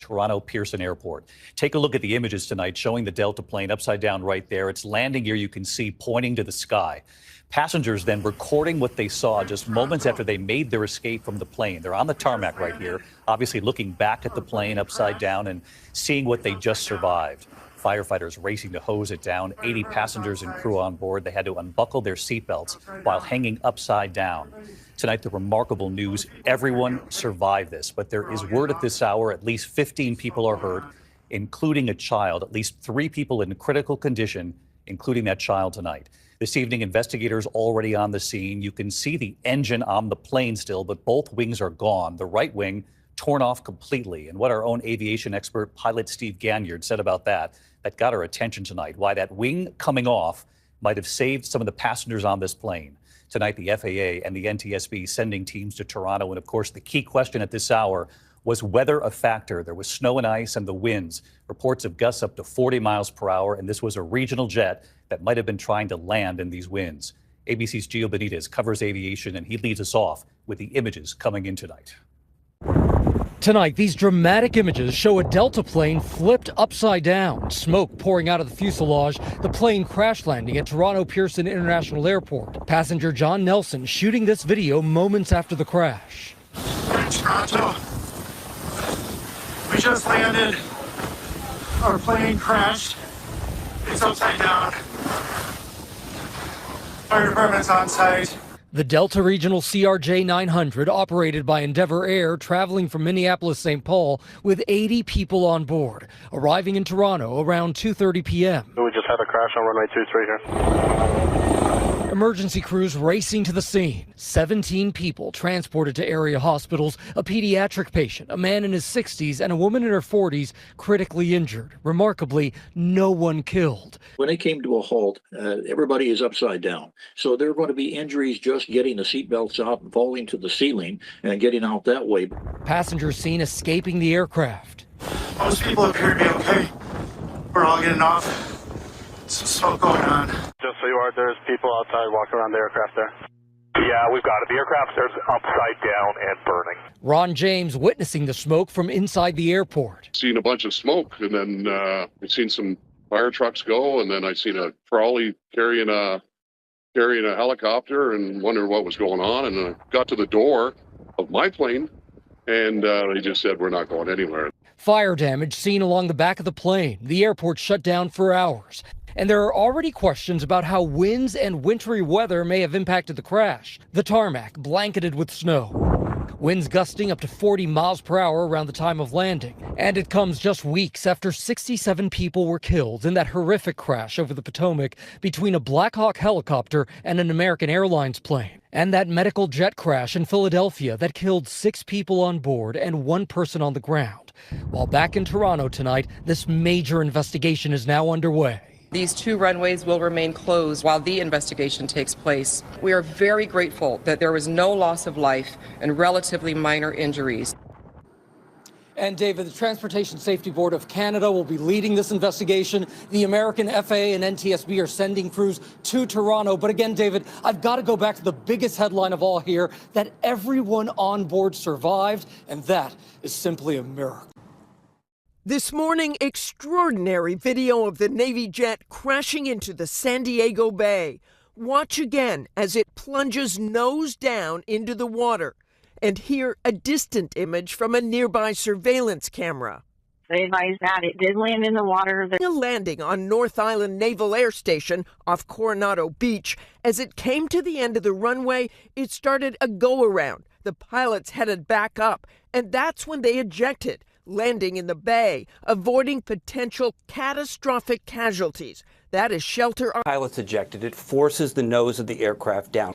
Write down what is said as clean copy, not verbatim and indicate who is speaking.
Speaker 1: Toronto Pearson Airport. Take a look at the images tonight showing the Delta plane upside down right there. It's landing gear you can see pointing to the sky. Passengers then recording what they saw just moments after they made their escape from the plane. They're on the tarmac right here, obviously looking back at the plane upside down and seeing what they just survived. Firefighters racing to hose it down. 80 passengers and crew on board. They had to unbuckle their seatbelts while hanging upside down. Tonight, the remarkable news, everyone survived this, but there is word at this hour at least 15 people are hurt, including a child, at least 3 people in critical condition, including that child tonight. This evening, investigators already on the scene. You can see the engine on the plane still, but both wings are gone. The right wing torn off completely. And what our own aviation expert, pilot Steve Ganyard, said about that got our attention tonight, why that wing coming off might have saved some of the passengers on this plane. Tonight, the FAA and the NTSB sending teams to Toronto. And of course, the key question at this hour, was weather a factor? There was snow and ice and the winds. Reports of gusts up to 40 miles per hour. And this was a regional jet that might have been trying to land in these winds. ABC's Gio Benitez covers aviation, and he leads us off with the images coming in tonight.
Speaker 2: Tonight, these dramatic images show a Delta plane flipped upside down, smoke pouring out of the fuselage, the plane crash landing at Toronto Pearson International Airport. Passenger John Nelson shooting this video moments after the crash.
Speaker 3: Toronto, we just landed. Our plane crashed. It's upside down. Fire department's on site.
Speaker 2: The Delta Regional CRJ-900 operated by Endeavour Air traveling from Minneapolis-St. Paul with 80 people on board, arriving in Toronto around 2:30 p.m.
Speaker 4: We just had a crash on runway 23 here.
Speaker 2: Emergency crews racing to the scene. 17 people transported to area hospitals, a pediatric patient, a man in his 60s, and a woman in her 40s critically injured. Remarkably, no one killed.
Speaker 5: When they came to a halt, everybody is upside down. So there are going to be injuries just getting the seatbelts out and falling to the ceiling and getting out that way.
Speaker 2: Passengers seen escaping the aircraft.
Speaker 3: Most people appear to be okay. We're all getting off. Some smoke going on.
Speaker 4: Just so you are, there's people outside walking around the aircraft there. Yeah, we've got it. The aircraft is upside down and burning.
Speaker 2: Ron James witnessing the smoke from inside the airport.
Speaker 6: Seen a bunch of smoke, and then I've seen some fire trucks go, and then I seen a trolley carrying a helicopter, and wondered what was going on. And I got to the door of my plane, and they just said, "We're not going anywhere."
Speaker 2: Fire damage seen along the back of the plane. The airport shut down for hours. And there are already questions about how winds and wintry weather may have impacted the crash. The tarmac blanketed with snow. Winds gusting up to 40 miles per hour around the time of landing. And it comes just weeks after 67 people were killed in that horrific crash over the Potomac between a Black Hawk helicopter and an American Airlines plane. And that medical jet crash in Philadelphia that killed 6 people on board and 1 person on the ground. While back in Toronto tonight, this major investigation is now underway.
Speaker 7: These 2 runways will remain closed while the investigation takes place. We are very grateful that there was no loss of life and relatively minor injuries.
Speaker 2: And David, the Transportation Safety Board of Canada will be leading this investigation. The American FAA and NTSB are sending crews to Toronto. But again, David, I've got to go back to the biggest headline of all here, that everyone on board survived, and that is simply a miracle.
Speaker 8: This morning, extraordinary video of the Navy jet crashing into the San Diego Bay. Watch again as it plunges nose down into the water. And hear a distant image from a nearby surveillance camera.
Speaker 9: They advised that it did land in the water.
Speaker 8: A landing on North Island Naval Air Station off Coronado Beach. As it came to the end of the runway, it started a go-around. The pilots headed back up, and that's when they ejected, landing in the bay, avoiding potential catastrophic casualties. That is shelter.
Speaker 10: Pilots ejected. It forces the nose of the aircraft down.